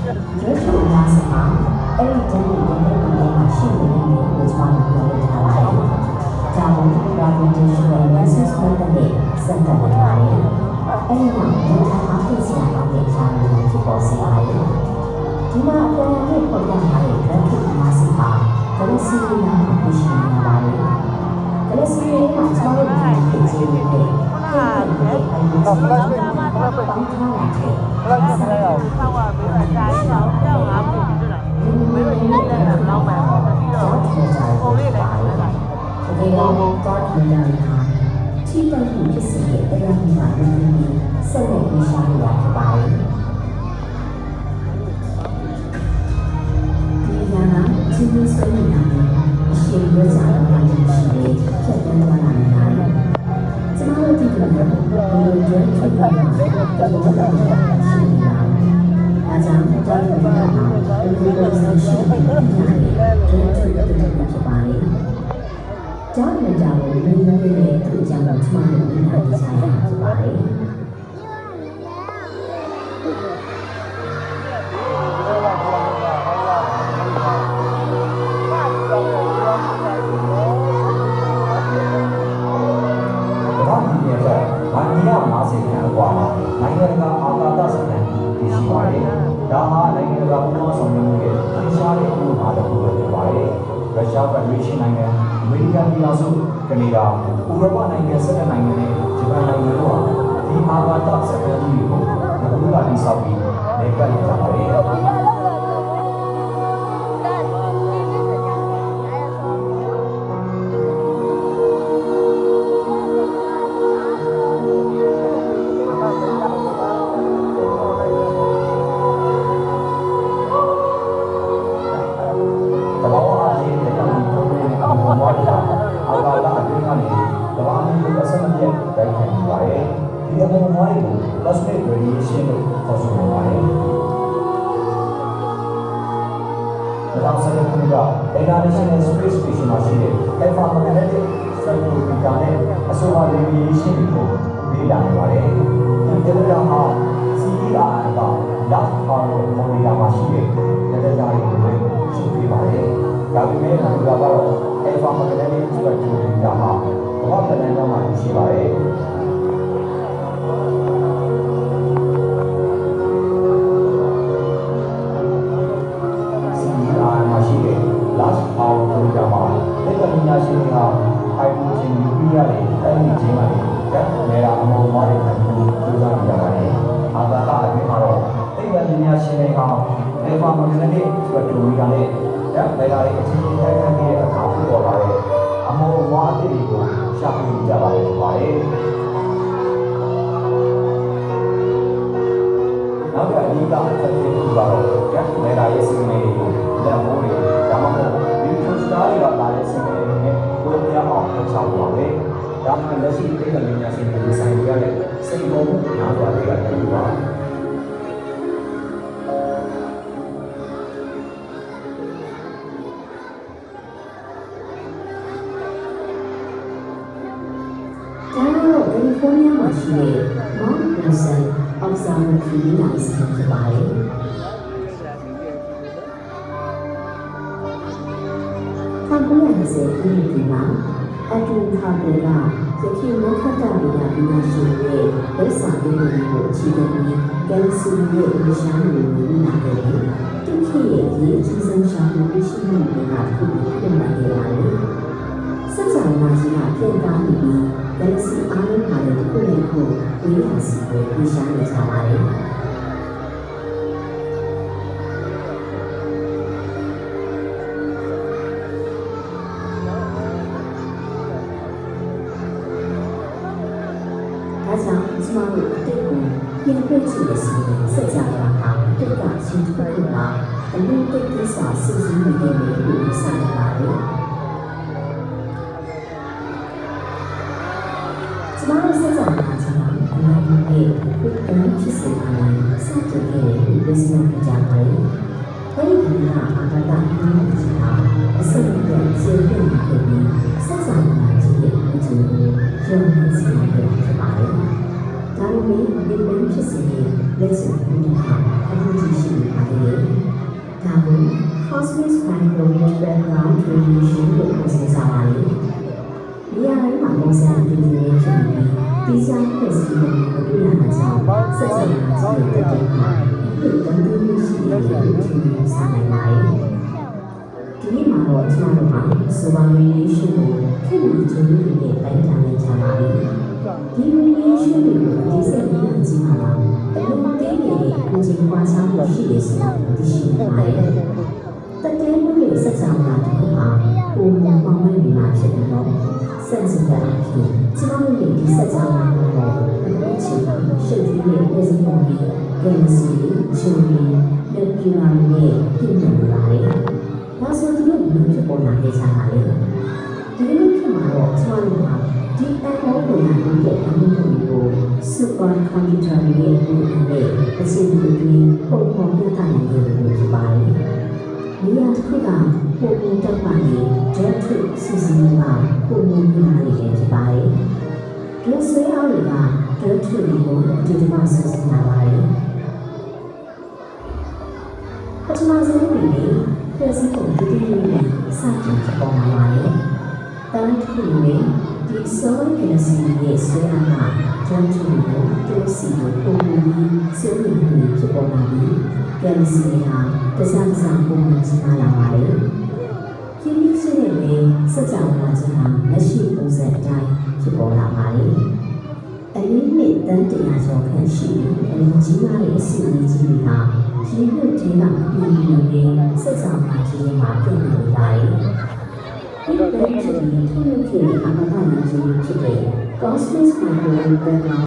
ရွှေချိုများစမှာအဲ့ဒီကျန်းတဲ့တဲ့တဲ့မှာရှိနေတဲ့မျိုးကိုကျွန်တော်ပြောပြထားပါတယ်။ဒါမှမဟုတ် representation research method နဲ့ဆက်သွယ်နေပါတယ်။အဲ့ဒီမှာဒေတာအားဖြင့်ဆရာကောင်းတဲ့အခြားမျိုးဖြစ်ပေါ်စေပါတယ်။ဒီမှာအပြန်အလှန်ပေါ်ပြထားတဲ့ graphic များစမှာ galaxy များကိုပြရှင်းနေပါတယ်။ galaxy မှာကျွန်တော်တို့ဒီဖြစ်ခြင်းတွေနဲ့တော့ flash ပဲပေါင်းထားတာတဲ့ flash မလဲအောင်ဆောက်ရပေးတာကြားရအောင်ကြောက်ငါ့ကိုပြတယ်မင်းတို့ရင်းနေတဲ့လောက်မှပြီးတော့ပုံလေးလည်းဒီကောင်တော့ဒီနေ့ဟာချိတန်မှုဖြစ်စေတဲ့အရာတွေမှာဒီဆက်လက်ပြီးရှားရတာဖြစ်ပါတယ်ဒီကနေ့ဒီလိုဆွေးနွေးနေတာအရှိန်ရကြတာမှရှိတယ်ချက်တန်းသွားတာလည်းကျွန်တော်တို့ဒီလိုမျိုးဒီလိုကြိုးထုတ်တာတော့တော့ရှိနေတာ။အားကြောင့်ကျွန်တော်တို့ကဒီလိုဆက်ရှိနေတာကြိုးထုတ်တဲ့ဖြစ်ပါလေ။ကျောင်းနေကြလို့ဒီလိုမျိုးသူ့အကြောင်းကိုကျွန်တော်တို့ဒီလိုကြားရတာဖြစ်ပါလေ။နိုင်ငံတကာအာကာသစခန်းတည်ရှိပါတယ်။ဒါဟာနိုင်ငံတကာပူးပေါင်းဆောင်ရွက်မှုရဲ့ထင်ရှားတဲ့ဥပမာတစ်ခုပဲဖြစ်ပါတယ်။ရုရှားဖက်ဒရေးရှင်းနိုင်ငံ၊အမေရိကန်ပြည်ထောင်စု၊ကနေဒါ၊ဥရောပနိုင်ငံ17နိုင်ငံနဲ့ဂျပန်နိုင်ငံတို့ဟာဒီအာကာသစခန်းကြီးကိုအခုကတည်ဆောက်ပြီးနေကပ်နေကြပါတယ်။Plastic radiation လို့ခေါ်ဆိုနေပါတယ်။ဒါကြောင့်ဆက်လက်ပြီးတော့ International Space Station မှာရှိတဲ့ Alpha Magnetic Spectrometer နဲ့အဆိုပါ radiation ကိုလေ့လာနေပါတယ်။ဒီ data ဟာ CERN က Large Hadron Collider မှာရှိတဲ့ data တွေကိုရှင်းပြပါတယ်။ဒါပေမဲ့ဒီကတော့ Alpha Magnetic Spectrometer ဟာဘာမှပြန်လာမှရှိပါတယ်။last hour ကိုကြာမှာလက်ပညာရှင်တွေကဟိုက်ဒရိုဂျင်နျူကလ িয়ার တွေတိုင်းပြည်ချင်းကနေကပ်နေတာအမောမားတွေနဲ့ကြိုးစားနေကြပါတယ်။အာကာသအတွင်းမှာတော့သိပ္ပံပညာရှင်တွေကလေဖာမဂ္ဂနတစ်စပက်ထရိုမီတာနဲ့ဓာတ်လေယာဉ်အချင်းချင်းတိုက်ခိုက်နေတဲ့အခါဖြစ်ပေါ်လာတဲ့အမောမားအသစ်တွေကိုရှာဖွေကြပါတယ်ဖြစ်ပါတယ်။နောက်ထပ်အဓိကအချက်တစ်ခုကတော့ဓာတ်လေယာဉ်ရဲ့စီမံတွေကိုလက်မိုးတွေဒါမှမဟုတ်ဒီလိုစတားတွေကလာတဲ့စီမံတွေနဲ့ကိုယ်ပြောင်းအောင်လုပ်ဆောင်ပါပဲ။ဒါမှလက်ရှိသိပ္ပံပညာရှင်တွေဆိုင်ရတဲ့စိတ်ပေါ်မှုများစွာတွေကတည်းကပါCalifornia မှာရှိတဲ့ Mount Wilson Observatory နဲ့ဆက်ဖြစ်ပါတယ်။1920ခုနှစ်မှာအတူထားတဲ့ကယခင်မခတ်တာတွေကပညာရှင်တွေလက်ဆောင်ပေးမှုကိုအခြေခံပြီး Galaxy ရဲ့အရှာတွေကိုလေ့လာခဲ့တယ်။သူခေတ်ရဲ့အရေးကြီးဆုံးရှာဖွေတွေ့ရှိမှုတွေကခုဖြစ်လာခဲ့ပါတယ်။ဆက်ဆောင်လာခြင်းကပြန်ကားပြီး Galaxy အားလုံးဟာလည်းခုနှစ်ခုဝေးလာစီကိုပြရှာနေကြပါတယ်။ဒါကြောင့်ကျမတို့အတိတ်ကိုပြန်တွေ့ကြည့်ရစီစကြဝဠာဟာတိတ်ကချင်းတစ်ခုမှာအလုံးတိတ်ကိစ္စစီစဉ်နေတဲ့လို့ဆိုရပါတယ်။ကျမတို့စကြဝဠာချင်းမှာအများကြီးရဲ့ဘုရားဖြစ်စေတာစတဲ့ရဲ့ဒီစနစ်ကြပါတယ်။အဲဒီကအာဂတအမှုကြီးဟာအစနဲ့ကျေပြည့်နေပြီးစကြဝဠာကြီးရဲ့အကျိုးကိုရုံးနေစေတယ်ဖြစ်ပါတယ်။ဒါပေမဲ့ဒီလိုဖြစ်စေတဲ့လက်စွပ်မှုဟာအမှုကြီးရှိနေပါတယ် Cosmic Microwave Background Radiation လို့ခေါ်ဆိုကြပါတယ်။နေရာတိုင်းမှာပုံစံအတူတူနဲ့ဖြစ်ပြီးတိကျတဲ့စီမံကိုတွေ့ရမှာကြောင့်စက်စုံမှာရှိတဲ့တက်မှာဒီတန်ဖိုးရှိတဲ့ဒီလိုစားနိုင်ပါတယ်။ဒီနေ့မှာတော့ကျွန်တော်တို့က Solar Radiation ကိုခေတ်မီကျွမ်းကျင်တဲ့တိုင်းတာနဲ့ကြားပါပြီ။ဒီ Radiation တွေကိုဒီစက်ကြီးနဲ့ကြီးမှာပါအလုံးသေးနေတဲ့ကိုချင်းပွားစားမှုရှိတယ်ဆိုတာသိရှိနေပါတယ်။တကယ်လို့စက်ကြောင်တာဒီမှာပုံမှန်ပေါင်းနေမှာဖြစ်ပြီးတော့စက်စတဲ့အဖြစ်ကျွန်တော်တို့ဒီစက်ကြောင်တာကတော့အချိန်မှာရှုပ်ပြီးတဲ့ပြည်စည်းပုံကြီးကဲမစီချိုးပြီးလက်ပြလာနဲ့ပြင်နေပါတယ်။ဒါဆိုဒီလိုဖြစ်ပေါ်လာခဲ့ကြတာလေ။ဒီလိုဖြစ်မှာတော့ကျွန်တော်တို့ကဒီအကောကိုလာတဲ့အမှုတွေကို super computer ရဲ့အမှုတွေအစီအစဉ်တွေပုံပေါ်ပြသနိုင်တယ်လို့ဖြစ်ပါတယ်။ဒီအတစ်ခုကပုံပုံတက်ပါနေ Jettrick စီစဉ်မှာပုံပုံပြလာနေတယ်ဖြစ်ပါတယ်။ဒီဆွေးအားတွေက Jettrick ကိုဒီမှာစီစဉ်လာပါတယ်။ပထမဆုံးအနေနဲ့ပြည်စည်းပုံတည်တည်နဲ့စတင်ဖြစ်ပေါ်လာပါတယ်။တိုင်းတစ်ခုနဲ့ဒီ solar galaxy ရဲ့ဆွေးအားက Jettrick ကိုတူစီကိုပုံပုံပြီးဆွေးနွေးမှုဖြစ်ပေါ်လာပြီး galaxy ဟာတခြားပုံမှန်ကြီးလာပါတယ်။ဒီလိုဆိုရင်စက်ကြောင်လာခြင်းဟာလက်ရှိပုံစံအတိုင်းဖြစ်ပေါ်လာပါတယ်။အနည်းနဲ့တန်းတရားကျော်ခန့်ရှိအရင်ကြီးလာတဲ့အစီအစဉ်ကြီးတွေဟာရင်းနှီးတဲ့ကပြည်နေတဲ့စက်ကြောင်လာခြင်းမှာပြည့်နေပါတယ်။ဒီလိုဖြစ်နေတဲ့ထုတ်လုပ်ခြင်းအမှန်တကယ်ကြီးဖြစ်တဲ့ Cosmic Microwave Background